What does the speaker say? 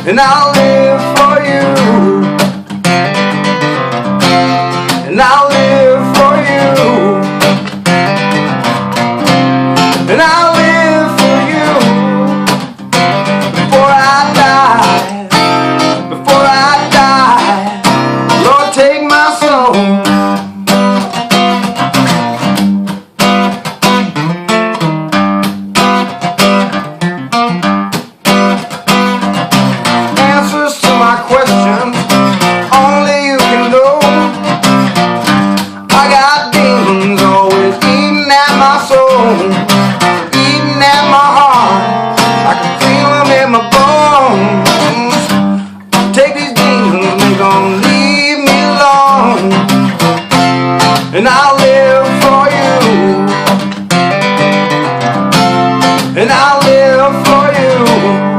and I'll live for you, and I'll live for you, and I'll live for you before I die, Lord, take my soul. Answers to my questions only you can know. I got demons always eating at my soul, eating at my heart. I can feel them in my bones. Take these demons, they gon' leave me alone, and I'll live for you, and I'll live for you.